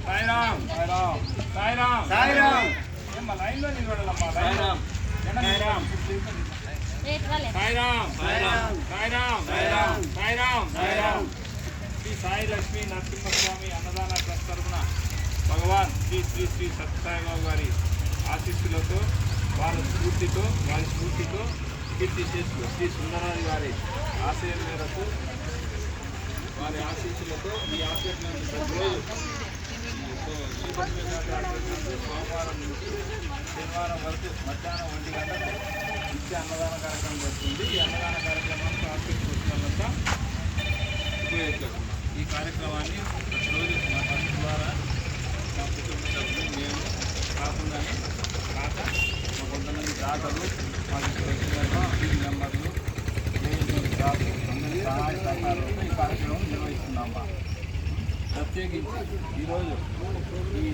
సాయిరామ్ సాయిరామ్ సాయిరామ్ సాయిరామ్ ఏమ్మా లైన్లో నిలబడాలమ్మా సాయిరామ్ సాయిరామ్ సాయిరామ్ సాయిరామ్ సాయిరామ్ సాయిరామ్ సాయిరామ్ సాయిరామ్ శ్రీ సాయి లక్ష్మీ నరసింహస్వామి అన్నదాన ట్రస్ట్ తరఫున భగవాన్ శ్రీ శ్రీ శ్రీ సత్యసాయిబాబు గారి ఆశీస్సులతో వారి స్ఫూర్తితో కీర్తిశేషులు శ్రీ సుందరాది గారి ఆశయం మేరకు వారి ఆశీస్సులతో ఈ ఆశయం ప్రతిరోజు సోమవారం నుంచి శనివారం వరకు మధ్యాహ్నం 1 గంటలకు నిత్య అన్నదాన కార్యక్రమం జరుగుతుంది. ఈ అన్నదాన కార్యక్రమానికి ఆర్థిక వచ్చినంతా ఉపయోగించుకున్నాం. ఈ కార్యక్రమాన్ని ప్రతిరోజు మా ట్రస్ట్ ద్వారా మా కుటుంబ సభ్యులు మేము కాకుండానే మా కొంతమంది దాతలు మాకు టీం మెంబర్లు అందరి సహాయ సహకారంతో ఈ కార్యక్రమం నిర్వహిస్తున్నామా. ప్రత్యేకించి ఈరోజు ఈ